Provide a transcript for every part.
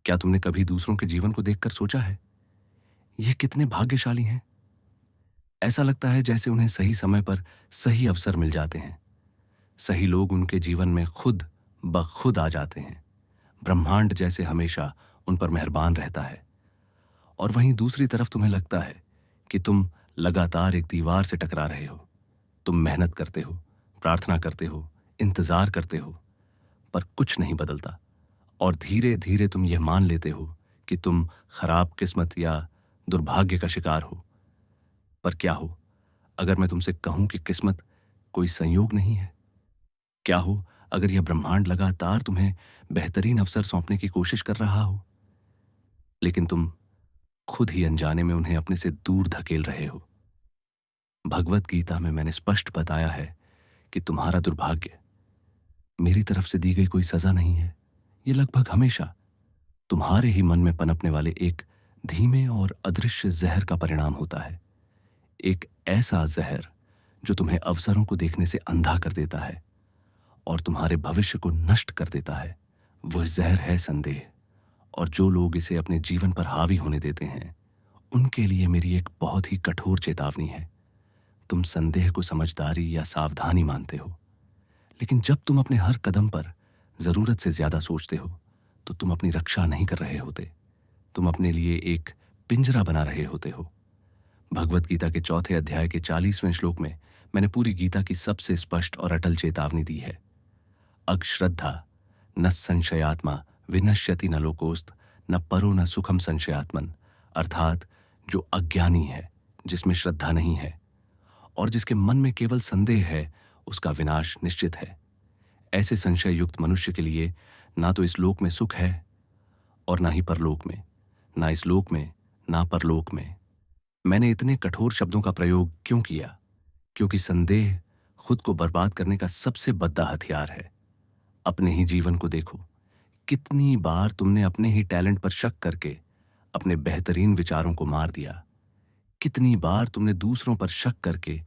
क्या तुमने कभी दूसरों के जीवन को देखकर सोचा है, ये कितने भाग्यशाली हैं? ऐसा लगता है जैसे उन्हें सही समय पर सही अवसर मिल जाते हैं। सही लोग उनके जीवन में खुद ब खुद आ जाते हैं। ब्रह्मांड जैसे हमेशा उन पर मेहरबान रहता है। और वहीं दूसरी तरफ तुम्हें लगता है कि तुम लगातार एक दीवार से टकरा रहे हो। तुम मेहनत करते हो, प्रार्थना करते हो, इंतजार करते हो, पर कुछ नहीं बदलता। और धीरे धीरे तुम यह मान लेते हो कि तुम खराब किस्मत या दुर्भाग्य का शिकार हो। पर क्या हो अगर मैं तुमसे कहूं कि किस्मत कोई संयोग नहीं है? क्या हो अगर यह ब्रह्मांड लगातार तुम्हें बेहतरीन अवसर सौंपने की कोशिश कर रहा हो, लेकिन तुम खुद ही अनजाने में उन्हें अपने से दूर धकेल रहे हो? भगवत गीता में मैंने स्पष्ट बताया है कि तुम्हारा दुर्भाग्य मेरी तरफ से दी गई कोई सजा नहीं है। ये लगभग हमेशा तुम्हारे ही मन में पनपने वाले एक धीमे और अदृश्य जहर का परिणाम होता है। एक ऐसा जहर जो तुम्हें अवसरों को देखने से अंधा कर देता है और तुम्हारे भविष्य को नष्ट कर देता है। वह जहर है संदेह। और जो लोग इसे अपने जीवन पर हावी होने देते हैं, उनके लिए मेरी एक बहुत ही कठोर चेतावनी है। तुम संदेह को समझदारी या सावधानी मानते हो, लेकिन जब तुम अपने हर कदम पर जरूरत से ज्यादा सोचते हो, तो तुम अपनी रक्षा नहीं कर रहे होते। तुम अपने लिए एक पिंजरा बना रहे होते हो। भगवत गीता के 4थे अध्याय के 40वें श्लोक में मैंने पूरी गीता की सबसे स्पष्ट और अटल चेतावनी दी है। अश्रद्धा न संशयात्मा विनश्यति न लोकोस्त न परो न सुखम संशयात्मन। अर्थात जो अज्ञानी है, जिसमें श्रद्धा नहीं है और जिसके मन में केवल संदेह है, उसका विनाश निश्चित है। ऐसे संशय युक्त मनुष्य के लिए ना तो इस लोक में सुख है और ना ही परलोक में, ना इस लोक में ना परलोक में। मैंने इतने कठोर शब्दों का प्रयोग क्यों किया? क्योंकि संदेह खुद को बर्बाद करने का सबसे भद्दा हथियार है। अपने ही जीवन को देखो, कितनी बार तुमने अपने ही टैलेंट पर शक करके अपने बेहतरीन विचारों को मार दिया। कितनी बार तुमने दूसरों पर शक करके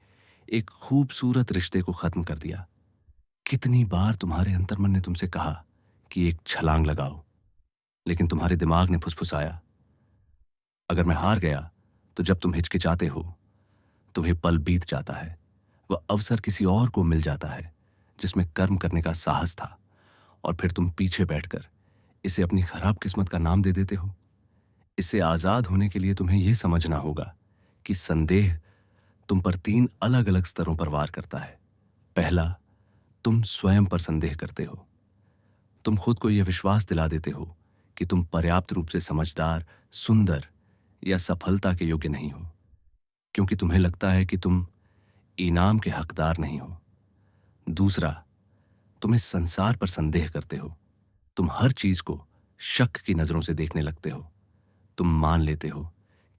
एक खूबसूरत रिश्ते को खत्म कर दिया। कितनी बार तुम्हारे अंतर्मन ने तुमसे कहा कि एक छलांग लगाओ, लेकिन तुम्हारे दिमाग ने फुसफुसाया, अगर मैं हार गया तो जब तुम हिचकिचाते हो तो वह पल बीत जाता है। वह अवसर किसी और को मिल जाता है जिसमें कर्म करने का साहस था, और फिर तुम पीछे बैठकर इसे अपनी खराब किस्मत का नाम दे देते हो। इससे आजाद होने के लिए तुम्हें यह समझना होगा कि संदेह तुम पर 3 अलग अलग स्तरों पर वार करता है। पहला, तुम स्वयं पर संदेह करते हो। तुम खुद को यह विश्वास दिला देते हो कि तुम पर्याप्त रूप से समझदार, सुंदर या सफलता के योग्य नहीं हो, क्योंकि तुम्हें लगता है कि तुम इनाम के हकदार नहीं हो। दूसरा, तुम इस संसार पर संदेह करते हो। तुम हर चीज को शक की नजरों से देखने लगते हो। तुम मान लेते हो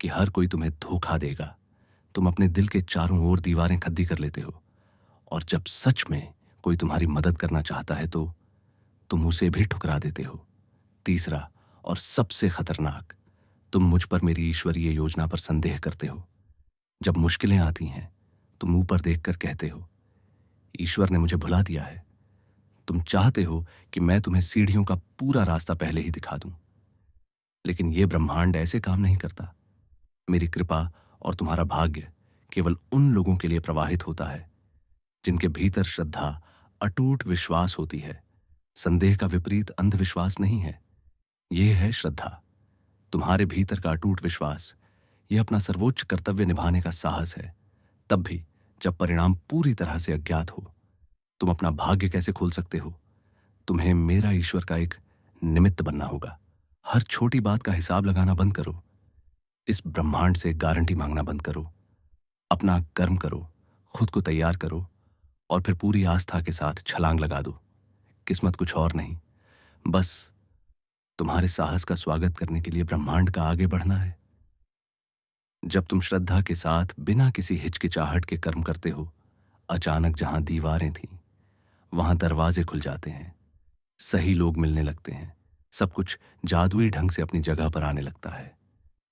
कि हर कोई तुम्हें धोखा देगा। तुम अपने दिल के चारों ओर दीवारें खद्दी कर लेते हो, और जब सच में कोई तुम्हारी मदद करना चाहता है तो तुम उसे भी ठुकरा देते हो। तीसरा और सबसे खतरनाक, तुम मुझ पर मेरी ईश्वरीय योजना पर संदेह करते हो। जब मुश्किलें आती हैं, तुम ऊपर देखकर कहते हो, ईश्वर ने मुझे भुला दिया है। तुम चाहते हो कि मैं तुम्हें सीढ़ियों का पूरा रास्ता पहले ही दिखा दूं, लेकिन यह ब्रह्मांड ऐसे काम नहीं करता। मेरी कृपा और तुम्हारा भाग्य केवल उन लोगों के लिए प्रवाहित होता है जिनके भीतर श्रद्धा, अटूट विश्वास होती है। संदेह का विपरीत अंधविश्वास नहीं है, यह है श्रद्धा। तुम्हारे भीतर का अटूट विश्वास, यह अपना सर्वोच्च कर्तव्य निभाने का साहस है, तब भी जब परिणाम पूरी तरह से अज्ञात हो। तुम अपना भाग्य कैसे खोल सकते हो? तुम्हें मेरा ईश्वर का एक निमित्त बनना होगा। हर छोटी बात का हिसाब लगाना बंद करो। इस ब्रह्मांड से गारंटी मांगना बंद करो। अपना कर्म करो, खुद को तैयार करो और फिर पूरी आस्था के साथ छलांग लगा दो। किस्मत कुछ और नहीं, बस तुम्हारे साहस का स्वागत करने के लिए ब्रह्मांड का आगे बढ़ना है। जब तुम श्रद्धा के साथ बिना किसी हिचकिचाहट के कर्म करते हो, अचानक जहां दीवारें थीं, वहां दरवाजे खुल जाते हैं। सही लोग मिलने लगते हैं। सब कुछ जादुई ढंग से अपनी जगह पर आने लगता है।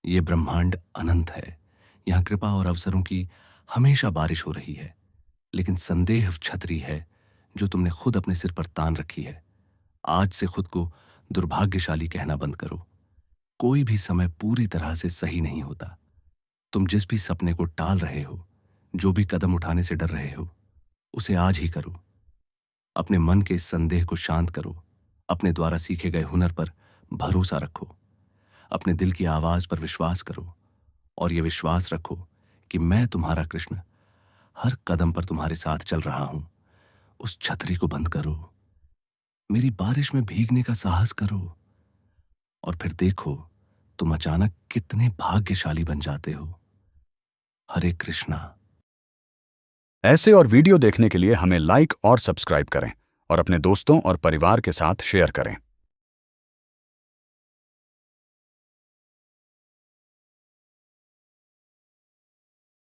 ये ब्रह्मांड अनंत है। यहां कृपा और अवसरों की हमेशा बारिश हो रही है। लेकिन संदेह छतरी है जो तुमने खुद अपने सिर पर तान रखी है। आज से खुद को दुर्भाग्यशाली कहना बंद करो। कोई भी समय पूरी तरह से सही नहीं होता। तुम जिस भी सपने को टाल रहे हो, जो भी कदम उठाने से डर रहे हो, उसे आज ही करो। अपने मन के इस संदेह को शांत करो। अपने द्वारा सीखे गए हुनर पर भरोसा रखो। अपने दिल की आवाज पर विश्वास करो और यह विश्वास रखो कि मैं तुम्हारा कृष्ण हर कदम पर तुम्हारे साथ चल रहा हूं। उस छतरी को बंद करो, मेरी बारिश में भीगने का साहस करो और फिर देखो तुम अचानक कितने भाग्यशाली बन जाते हो। हरे कृष्णा। ऐसे और वीडियो देखने के लिए हमें लाइक और सब्सक्राइब करें और अपने दोस्तों और परिवार के साथ शेयर करें।